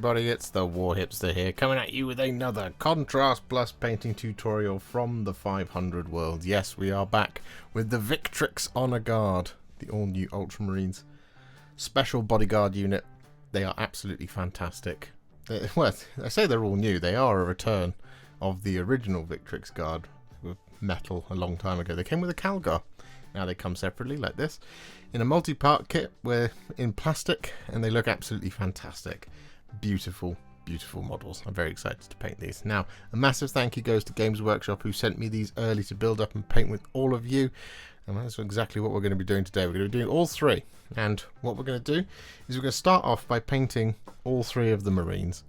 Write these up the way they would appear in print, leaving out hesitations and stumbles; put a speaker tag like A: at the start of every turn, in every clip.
A: everybody, it's the Warhipster here, coming at you with another Contrast Plus painting tutorial from the 500 world. Yes, we are back with the Victrix Honour Guard, the all-new Ultramarines special bodyguard unit. They are absolutely fantastic. Well, I say they're all new, they are a return of the original Victrix Guard with metal a long time ago. They came with a Calgar. Now they come separately like this in a multi-part kit. We're in plastic and they look absolutely fantastic. Beautiful, beautiful models. I'm very excited to paint these. Now, a massive thank you goes to Games Workshop, who sent me these early to build up and paint with all of you. And that's exactly what we're going to be doing today. We're going to be doing all three. And what we're going to do is we're going to start off by painting all three of the Marines.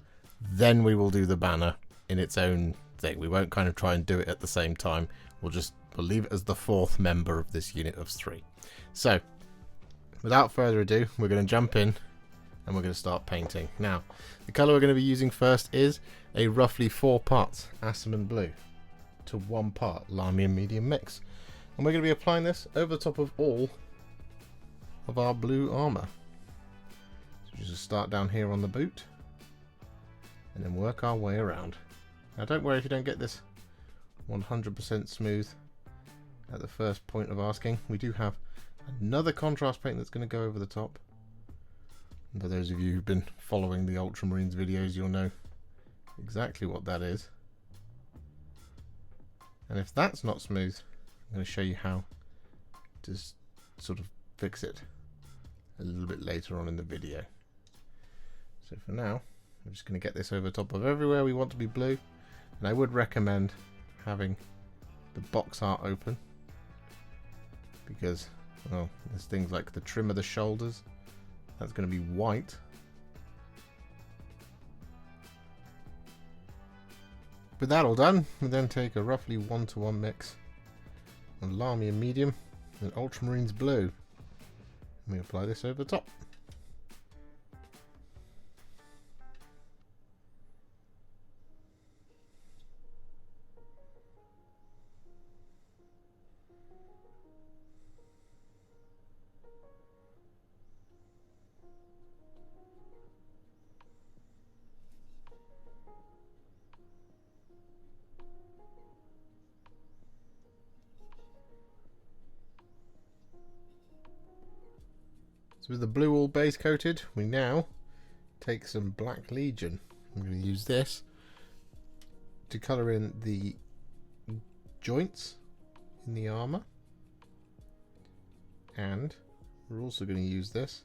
A: Then we will do the banner in its own thing. We won't kind of try and do it at the same time. We'll leave it as the fourth member of this unit of three. So, without further ado, we're going to jump in and we're going to start painting. Now, the colour we're going to be using first is a roughly 4 parts Asurmen Blue to 1 part Lahmian Medium mix. And we're going to be applying this over the top of all of our blue armour. So just start down here on the boot and then work our way around. Now don't worry if you don't get this 100% smooth at the first point of asking. We do have another contrast paint that's going to go over the top. And for those of you who've been following the Ultramarines videos, you'll know exactly what that is. And if that's not smooth, I'm going to show you how to sort of fix it a little bit later on in the video. So for now, I'm just going to get this over top of everywhere we want to be blue. And I would recommend having the box art open, because, well, there's things like the trim of the shoulders, that's going to be white. With that all done, we then take a roughly 1-to-1 mix of Lahmian Medium and Ultramarines Blue, and we apply this over the top. So with the blue all base coated, we now take some Black Legion. I'm going to use this to colour in the joints in the armour, and we're also going to use this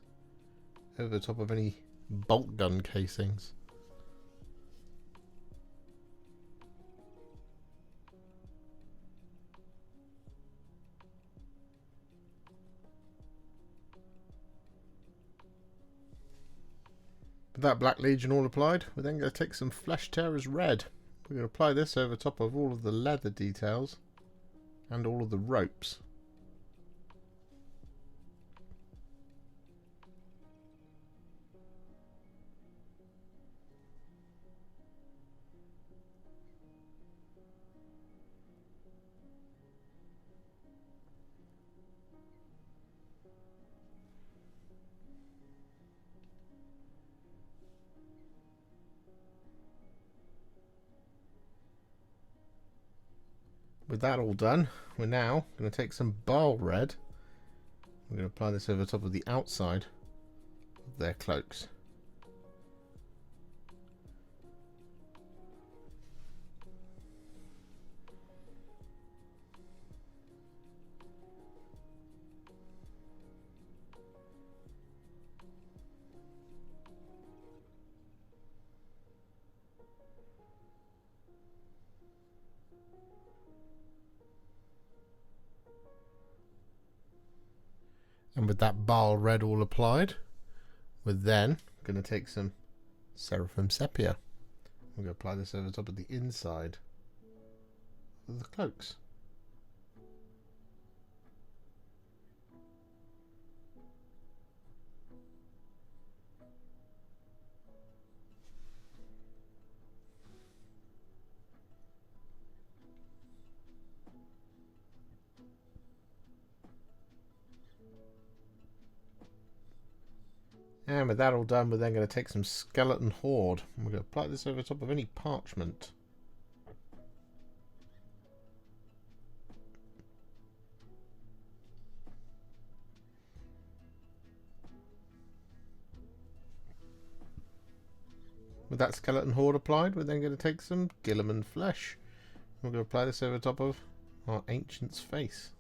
A: over the top of any bolt gun casings. With that Black Legion all applied, we're then going to take some Flesh Tearers Red. We're going to apply this over top of all of the leather details and all of the ropes. With that all done, we're now going to take some Baal Red. We're going to apply this over the top of the outside of their cloaks. And with that Baal Red all applied, we're then going to take some Seraphim Sepia. We're going to apply this over the top of the inside of the cloaks. And with that all done, we're then going to take some Skeleton Horde. And we're going to apply this over top of any parchment. With that Skeleton Horde applied, we're then going to take some Guilliman Flesh. We're going to apply this over top of our Ancient's face.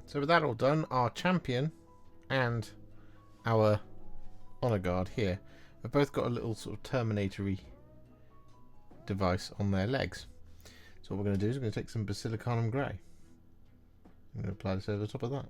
A: So with that all done, our champion and our Honour Guard here have both got a little sort of terminatory device on their legs. So what we're going to do is we're going to take some Basilicanum Grey. I'm going to apply this over the top of that.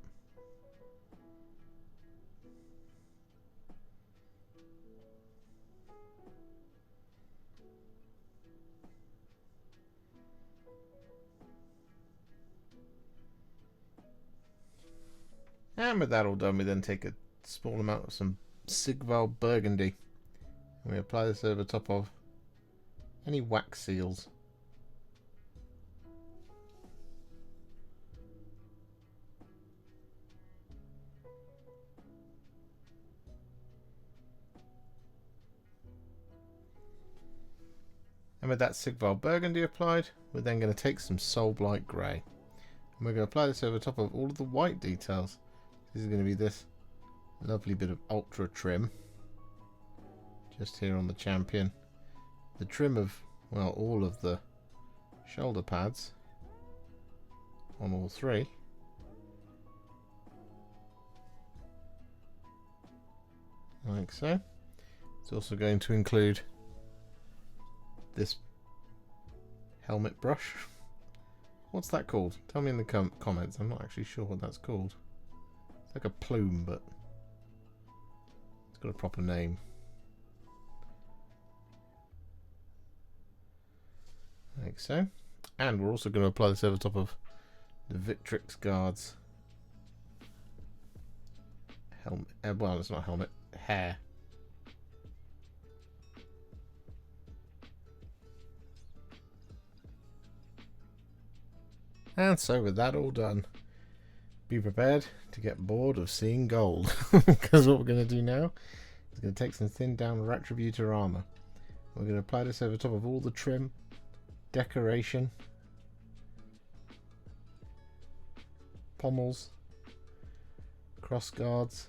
A: And with that all done, we then take a small amount of some Sigvald Burgundy. And we apply this over the top of any wax seals. And with that Sigvald Burgundy applied, we're then going to take some Soulblight Grey. And we're going to apply this over the top of all of the white details. This is going to be this lovely bit of ultra trim. Just here on the champion. The trim of, well, all of the shoulder pads on all three. Like so. It's also going to include this helmet brush. What's that called? Tell me in the comments. I'm not actually sure what that's called. It's like a plume, but it's got a proper name. Like so. And we're also going to apply this over top of the Victrix Guard's helmet. Well, it's not helmet, hair. And so with that all done, be prepared to get bored of seeing gold. Because what we're going to do now is going to take some thinned down Retributor Armour. We're going to apply this over top of all the trim, decoration, pommels, cross guards,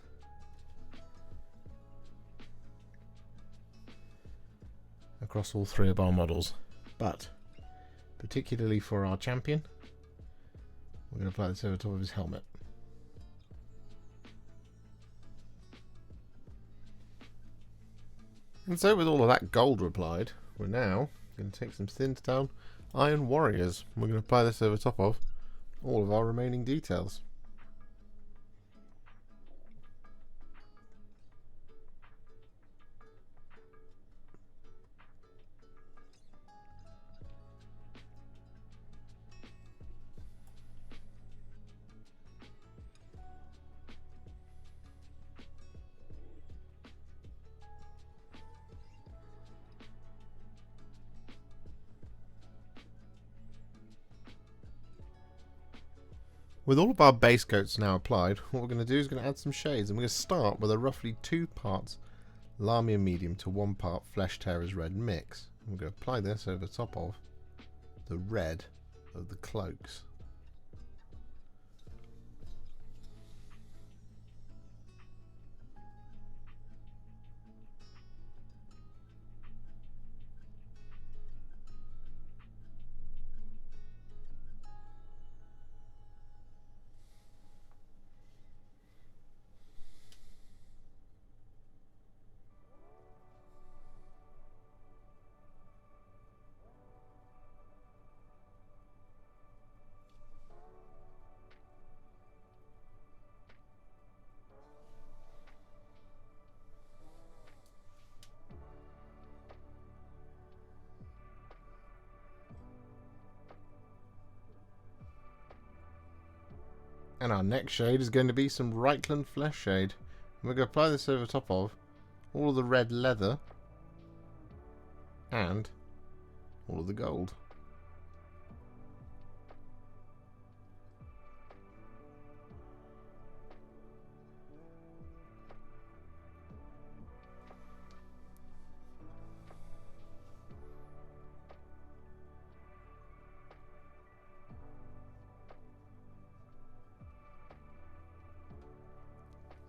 A: across all three of our models. But particularly for our champion, we're going to apply this over top of his helmet. And so with all of that gold applied, we're now going to take some thinned down Iron Warriors. We're going to apply this over top of all of our remaining details. With all of our base coats now applied, what we're going to do is going to add some shades, and we're going to start with a roughly 2 parts Lamia medium to 1 part Flesh Tearers red mix. And we're going to apply this over the top of the red of the cloaks. And our next shade is going to be some Reikland Fleshshade. We're going to apply this over top of all of the red leather and all of the gold.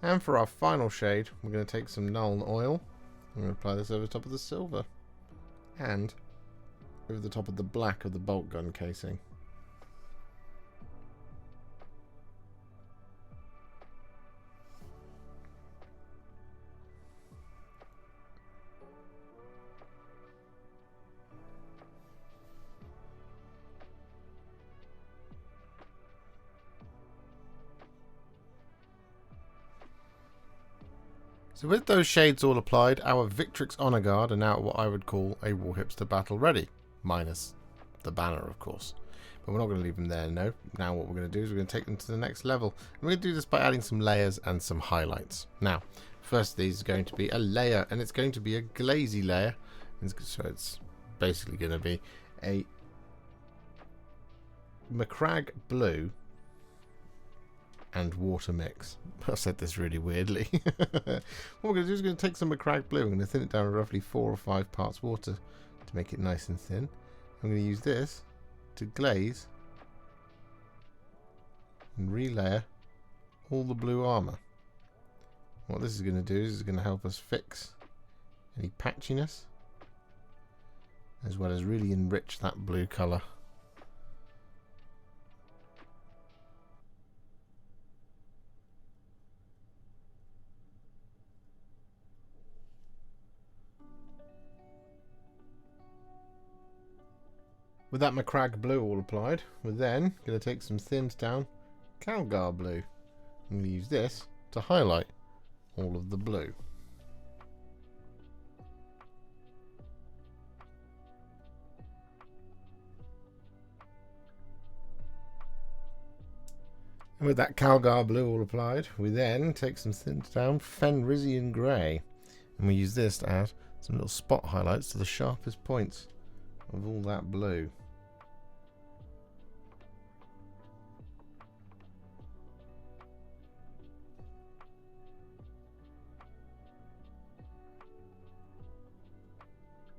A: And for our final shade, we're going to take some Nuln Oil. I'm going to apply this over the top of the silver and over the top of the black of the bolt gun casing. So with those shades all applied, our Victrix Honour Guard are now what I would call a Warhipster battle ready. Minus the banner, of course. But we're not going to leave them there, no. Now what we're going to do is we're going to take them to the next level. And we're going to do this by adding some layers and some highlights. Now, first of these is going to be a layer, and it's going to be a glazy layer. So it's basically going to be a Macragge Blue and water mix. I said this really weirdly. What we're going to do is we're going to take some Macragge Blue. I'm going to thin it down to roughly 4 or 5 parts water to make it nice and thin. I'm going to use this to glaze and relayer all the blue armour. What this is going to do is it's going to help us fix any patchiness, as well as really enrich that blue colour. With that Macragge Blue all applied, we're then going to take some thinned down Calgar Blue. I'm going to use this to highlight all of the blue. And with that Calgar Blue all applied, we then take some thinned down Fenrisian Grey. And we use this to add some little spot highlights to the sharpest points of all that blue.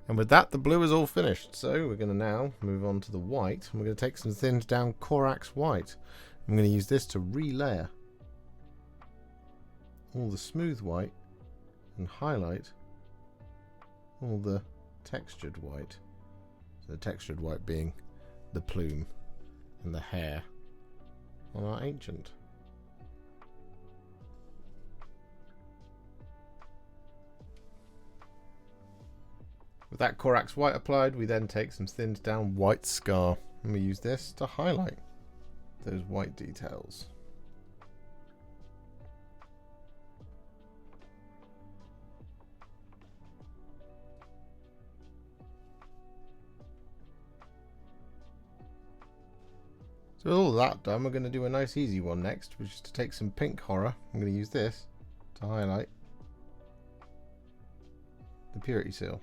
A: And with that, the blue is all finished. So we're going to now move on to the white. And we're going to take some thinned down Corax White. I'm going to use this to relayer all the smooth white and highlight all the textured white. So the textured white being the plume and the hair on our ancient. With that Corax White applied, we then take some thinned down White Scar, and we use this to highlight those white details. So with all that done, we're going to do a nice easy one next, which is to take some Pink Horror. I'm going to use this to highlight the Purity Seal.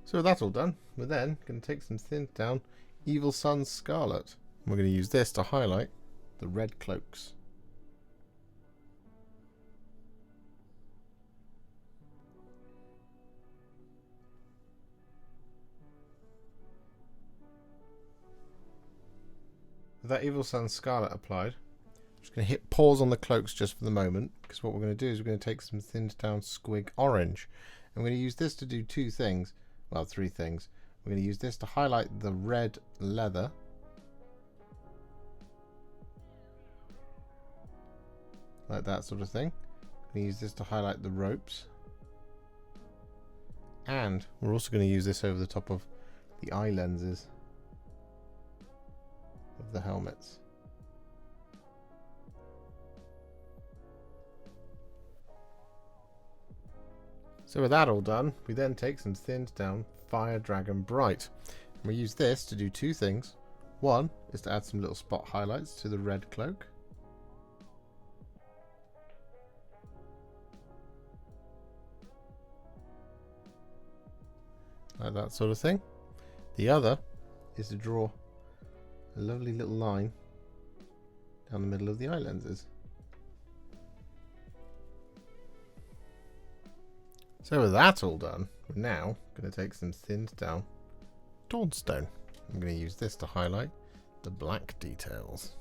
A: So that's all done. We're then going to take some thinned down Evil Sun's Scarlet. And we're going to use this to highlight the red cloaks. With that Evil Sun's Scarlet applied, I'm just going to hit pause on the cloaks just for the moment, because what we're going to do is we're going to take some thinned down Squig Orange. And we're going to use this to do two things. Well, three things. We're going to use this to highlight the red leather. Like that sort of thing. We're going to use this to highlight the ropes. And we're also going to use this over the top of the eye lenses of the helmets. So with that all done, we then take some thinned down Fire Dragon Bright. And we use this to do two things. One is to add some little spot highlights to the red cloak. Like that sort of thing. The other is to draw a lovely little line down the middle of the eye lenses. So with that all done, we're now going to take some thinned down Dawnstone. I'm going to use this to highlight the black details.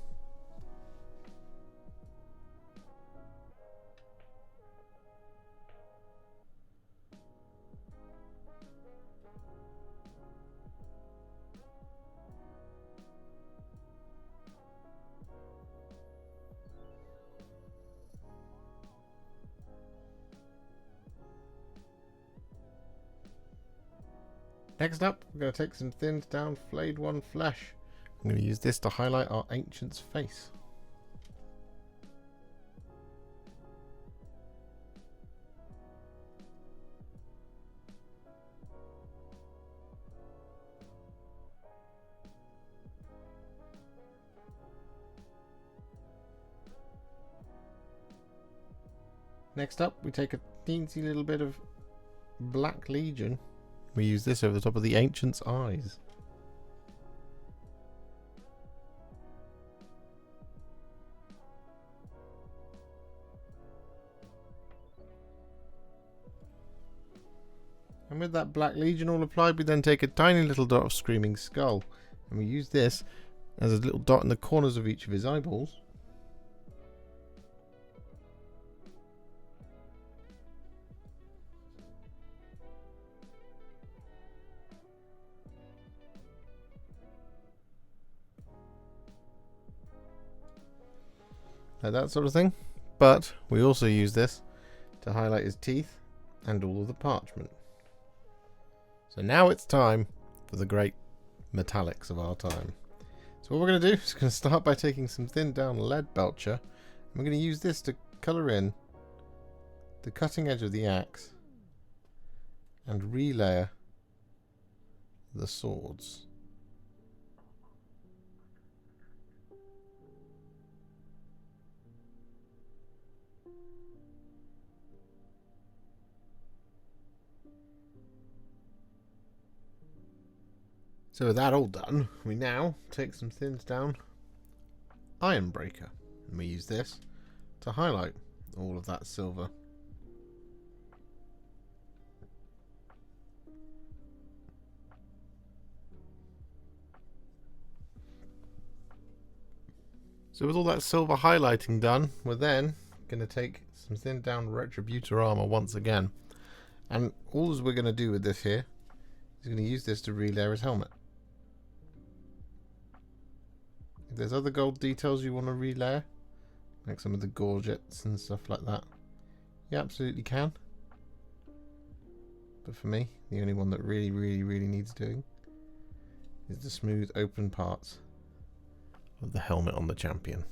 A: Next up, we're going to take some thinned down Flayed One Flesh. I'm going to use this to highlight our Ancient's face. Next up, we take a teensy little bit of Black Legion. We use this over the top of the Ancient's eyes. And with that Black Legion all applied, we then take a tiny little dot of Screaming Skull. And we use this as a little dot in the corners of each of his eyeballs. Like that sort of thing. But we also use this to highlight his teeth and all of the parchment. So now it's time for the great metallics of our time. So what we're going to do is going to start by taking some thinned down Lead Belcher. And we're going to use this to colour in the cutting edge of the axe and relayer the swords. So with that all done, we now take some thinned down Ironbreaker, and we use this to highlight all of that silver. So with all that silver highlighting done, we're then going to take some thinned down Retributor Armour once again. And all we're going to do with this here is going to use this to relayer his helmet. If there's other gold details you want to relayer, like some of the gorgets and stuff like that, you absolutely can. But for me, the only one that really needs doing is the smooth open parts of the helmet on the champion.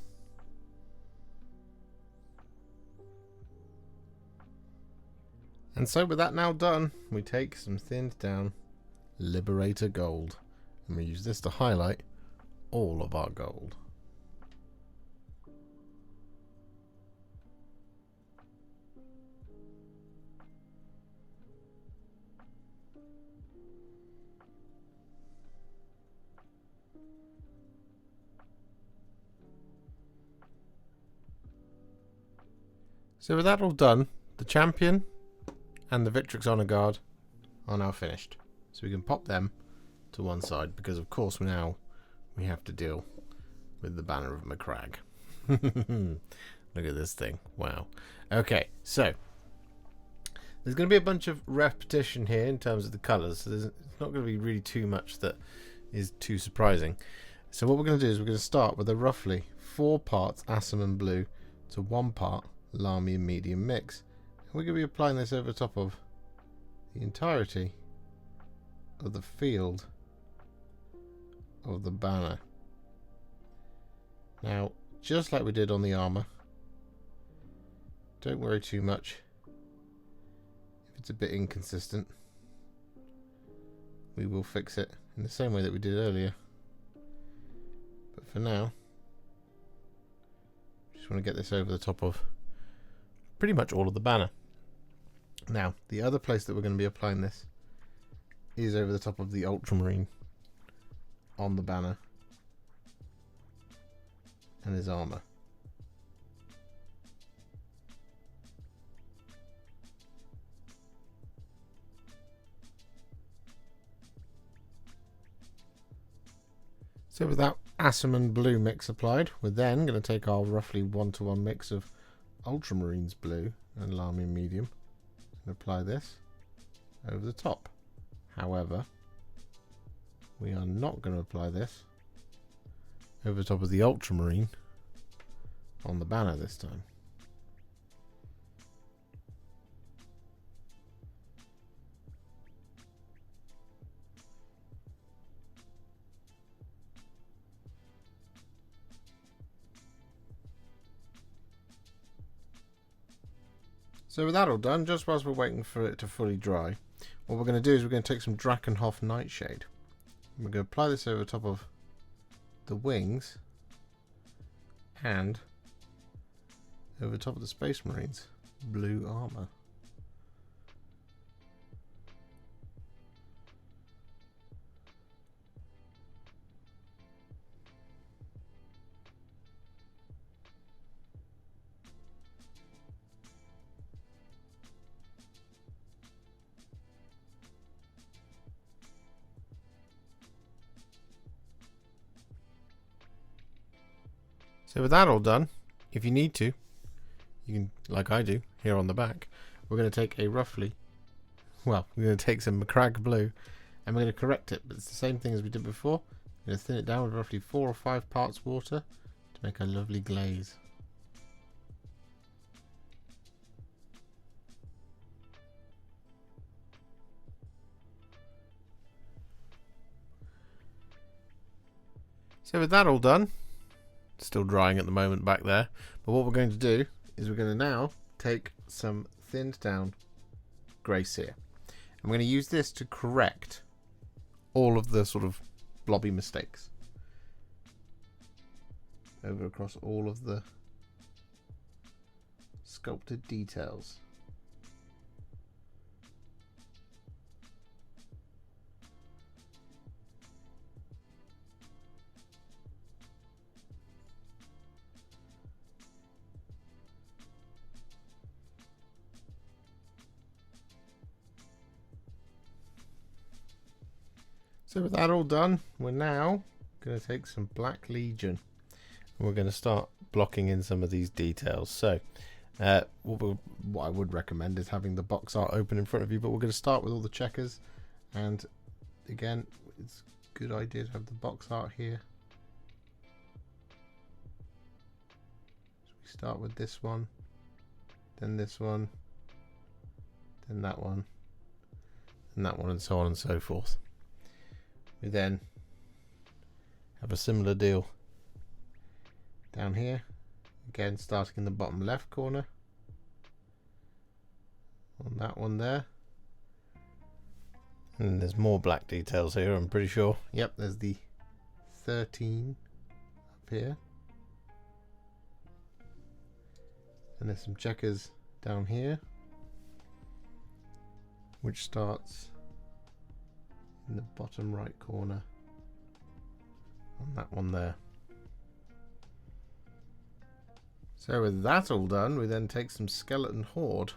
A: And so with that now done, we take some thinned down Liberator Gold, and we use this to highlight all of our gold. So with that all done, the champion and the Victrix Honour Guard are now finished. So we can pop them to one side because of course we have to deal with the Banner of Macragge. Look at this thing. Wow. Okay, so there's going to be a bunch of repetition here in terms of the colours. So there's not going to be really too much that is too surprising. So what we're going to do is we're going to start with a roughly 4 parts Asurmen Blue to 1 part Lahmian Medium mix. And we're going to be applying this over top of the entirety of the field of the banner. Now, just like we did on the armour, don't worry too much if it's a bit inconsistent. We will fix it in the same way that we did earlier. But for now, just want to get this over the top of pretty much all of the banner. Now, the other place that we're going to be applying this is over the top of the Ultramarine on the banner and his armour. So with that Asurmen Blue mix applied, we're then going to take our roughly 1-to-1 mix of Ultramarines Blue and Lamy Medium and apply this over the top. However, we are not going to apply this over the top of the Ultramarine on the banner this time. So with that all done, just whilst we're waiting for it to fully dry, what we're going to do is we're going to take some Drakenhof Nightshade. We're going to apply this over the top of the wings and over the top of the Space Marines blue armour. So with that all done, if you need to, you can, like I do, here on the back, we're going to take a roughly, well, we're going to take some Macragge Blue and we're going to correct it, but it's the same thing as we did before. We're going to thin it down with roughly 4 or 5 parts water to make a lovely glaze. So with that all done, still drying at the moment back there, but what we're going to do is we're going to now take some thinned down grey cere and we're going to use this to correct all of the sort of blobby mistakes over across all of the sculpted details. So with that all done, we're now going to take some Black Legion and we're going to start blocking in some of these details. So what I would recommend is having the box art open in front of you, but we're going to start with all the checkers, and again it's a good idea to have the box art here. So we start with this one, then this one, then that one, and that one, and so on and so forth. We then have a similar deal down here, again starting in the bottom left corner on that one there, and there's more black details here, I'm pretty sure. Yep, there's the 13 up here, and there's some checkers down here which starts in the bottom right corner on that one there. So with that all done, we then take some Skeleton Horde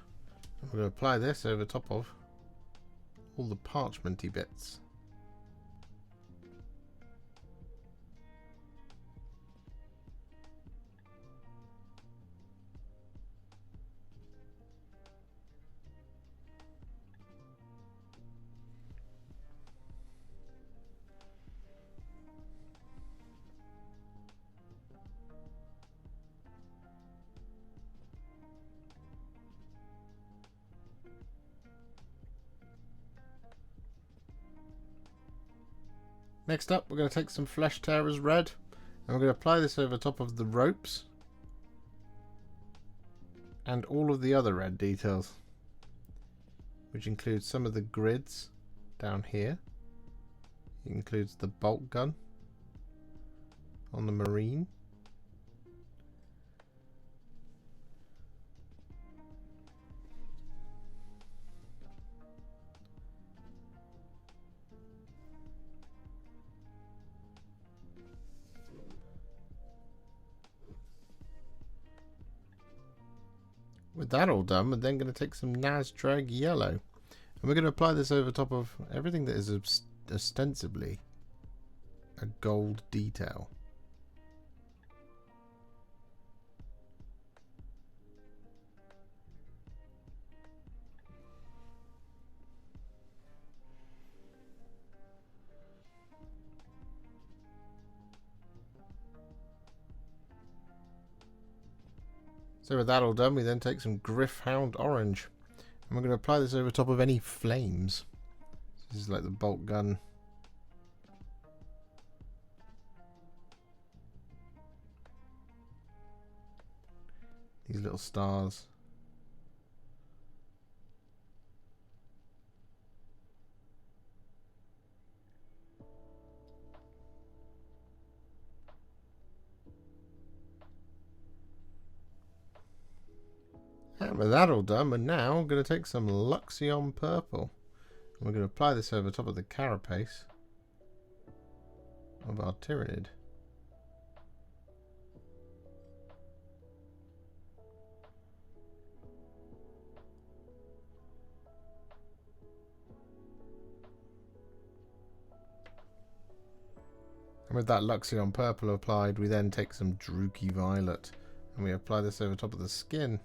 A: and we're going to apply this over top of all the parchmenty bits. Next up, we're going to take some Flesh Tearers Red and we're going to apply this over top of the ropes and all of the other red details, which includes some of the grids down here. It includes the bolt gun on the marine. With that all done, we're then going to take some Nazdreg Yellow. And we're going to apply this over top of everything that is ostensibly a gold detail. So with that all done, we then take some Gryph-Hound Orange. And we're going to apply this over top of any flames. So this is like the bolt gun. These little stars. And with that all done, we're now going to take some Luxion Purple. And we're going to apply this over top of the carapace of our Tyranid. And with that Luxion Purple applied, we then take some Druchii Violet. And we apply this over top of the skin.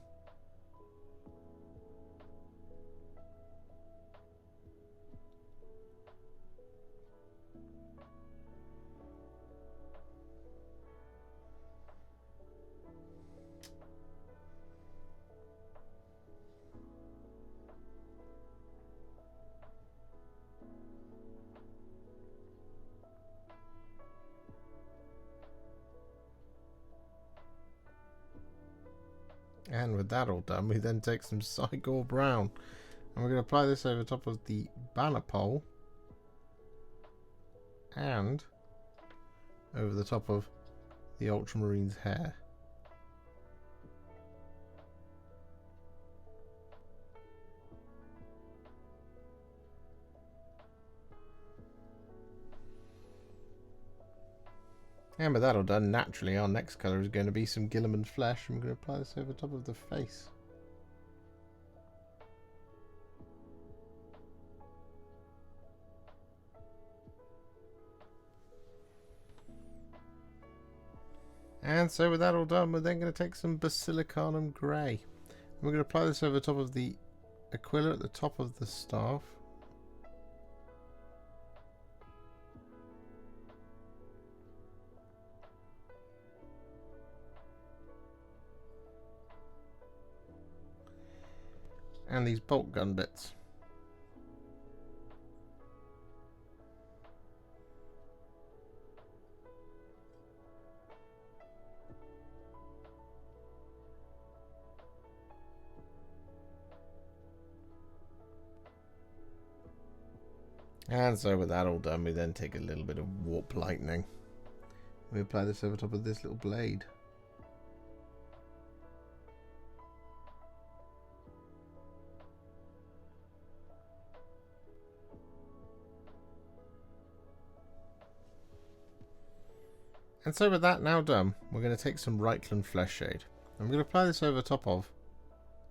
A: And with that all done, we then take some Cygor Brown. And we're going to apply this over top of the banner pole. And over the top of the Ultramarines' hair. And with that all done, naturally our next colour is going to be some Guilliman Flesh, and we're going to apply this over top of the face. And so with that all done, we're then going to take some Basilicanum Grey. And we're going to apply this over top of the Aquila at the top of the staff. And these bolt gun bits. And so with that all done, we then take a little bit of warp lightning. We apply this over top of this little blade. And so with that now done, we're going to take some Reikland Fleshshade. And we're going to apply this over top of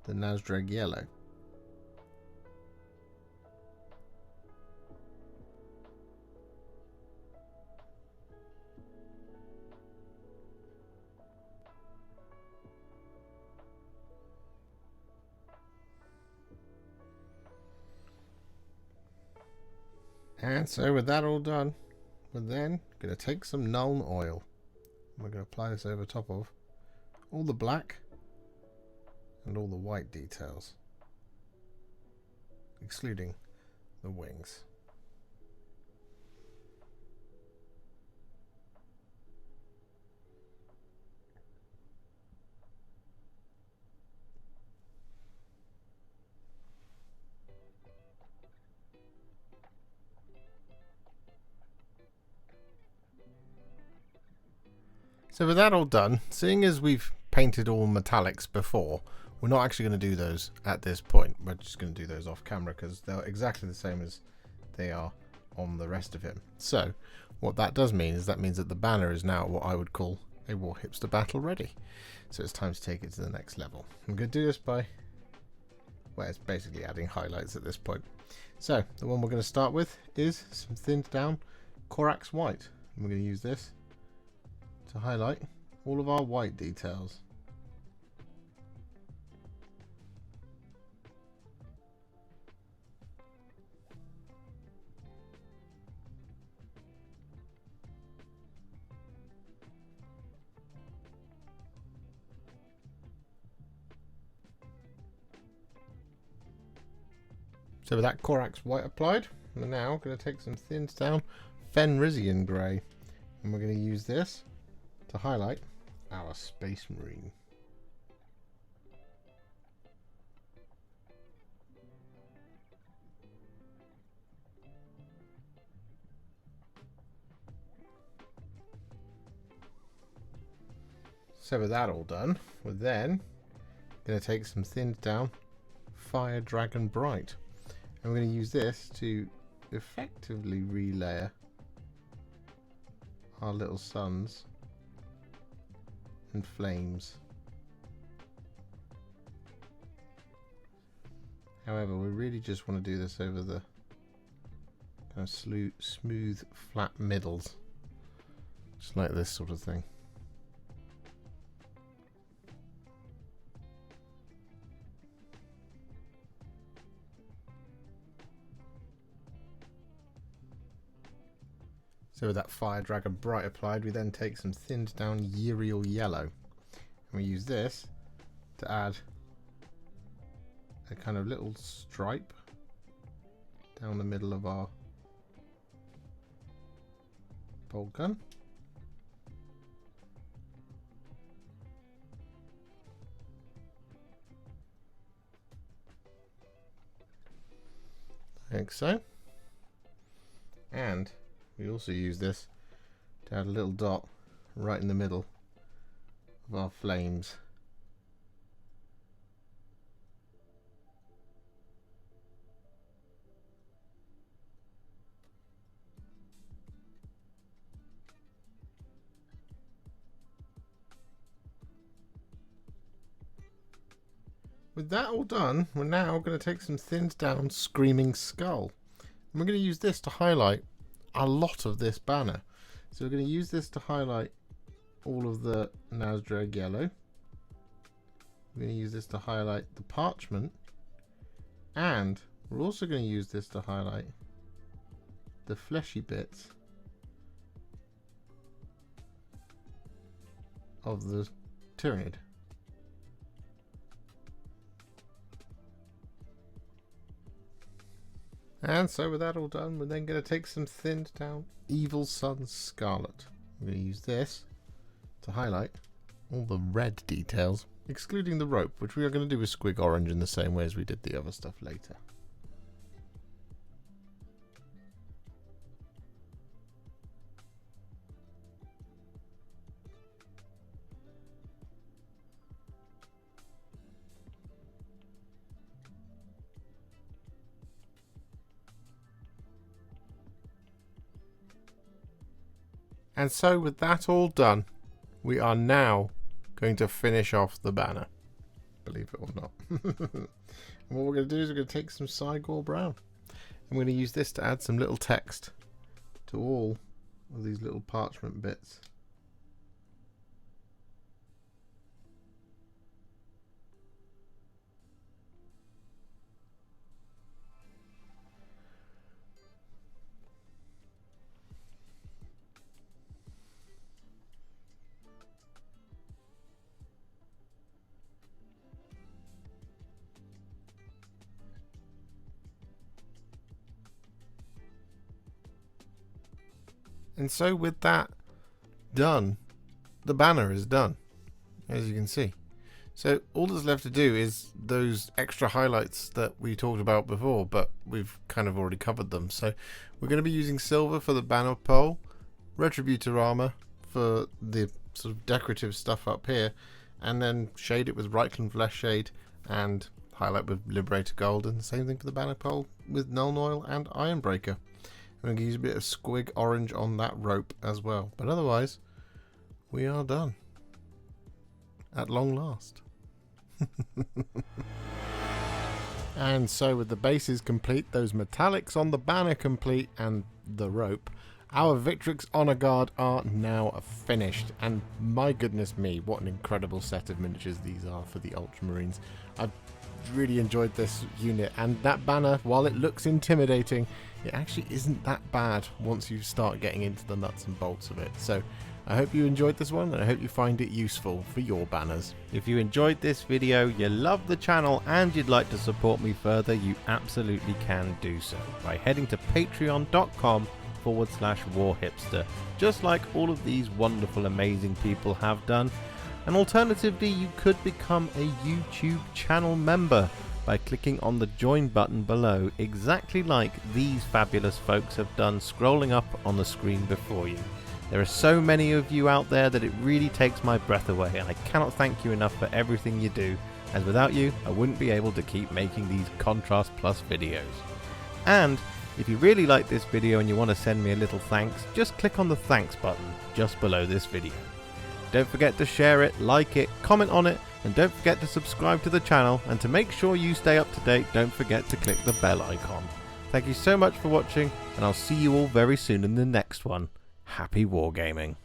A: the Nazdreg Yellow. And so with that all done, we're then going to take some Nuln Oil. We're going to apply this over top of all the black and all the white details, excluding the wings. So with that all done, seeing as we've painted all metallics before, we're not actually going to do those at this point. We're just going to do those off camera because they're exactly the same as they are on the rest of him. So what that does mean is that means that the banner is now what I would call a Warhipster battle ready. So it's time to take it to the next level. I'm going to do this by, well, it's basically adding highlights at this point. So the one we're going to start with is some thinned down Corax White. And we're going to use this to highlight all of our white details. So with that Corax White applied, we're now going to take some thinned down Fenrisian Grey, and we're going to use this to highlight our Space Marine. So with that all done, we're then going to take some thinned down Fire Dragon Bright. And we're going to use this to effectively relayer our little suns and flames. However, we really just want to do this over the kind of smooth, flat middles. Just like this sort of thing. So with that Fire Dragon Bright applied, we then take some thinned down Uriel Yellow. And we use this to add a kind of little stripe down the middle of our bolt gun. Like so. And we also use this to add a little dot right in the middle of our flames. With that all done, we're now going to take some thinned down Screaming Skull. And we're going to use this to highlight a lot of this banner. So we're going to use this to highlight all of the Nazdreg Yellow. We're going to use this to highlight the parchment, and we're also going to use this to highlight the fleshy bits of the Tyranid. And so with that all done, we're then going to take some thinned down Evil Sun Scarlet. We're going to use this to highlight all the red details, excluding the rope, which we are going to do with Squig Orange in the same way as we did the other stuff later. And so with that all done, we are now going to finish off the banner, believe it or not. And what we're going to do is we're going to take some Cygor Brown, and we're going to use this to add some little text to all of these little parchment bits. And so with that done, the banner is done, as you can see. So all that's left to do is those extra highlights that we talked about before, but we've kind of already covered them. So we're going to be using silver for the banner pole, Retributor Armour for the sort of decorative stuff up here, and then shade it with Reikland Fleshshade and highlight with Liberator Gold, and the same thing for the banner pole with Nuln Oil and Ironbreaker. I'm going to use a bit of squig orange on that rope as well, but otherwise we are done at long last. And so with the bases complete, those metallics on the banner complete, and the rope, our Victrix Honour Guard are now finished. And my goodness me, what an incredible set of miniatures these are for the Ultramarines. I've really enjoyed this unit, and that banner, while it looks intimidating, it actually isn't that bad once you start getting into the nuts and bolts of it. So I hope you enjoyed this one, and I hope you find it useful for your banners.
B: If you enjoyed this video, you love the channel, and you'd like to support me further, you absolutely can do so by heading to patreon.com/Warhipster, just like all of these wonderful, amazing people have done. And alternatively, you could become a YouTube channel member by clicking on the join button below, exactly like these fabulous folks have done, scrolling up on the screen before you. There are so many of you out there that it really takes my breath away, and I cannot thank you enough for everything you do, as without you I wouldn't be able to keep making these Contrast Plus videos. And if you really like this video and you want to send me a little thanks, just click on the thanks button just below this video. Don't forget to share it, like it, comment on it, and don't forget to subscribe to the channel, and to make sure you stay up to date, don't forget to click the bell icon. Thank you so much for watching, and I'll see you all very soon in the next one. Happy wargaming.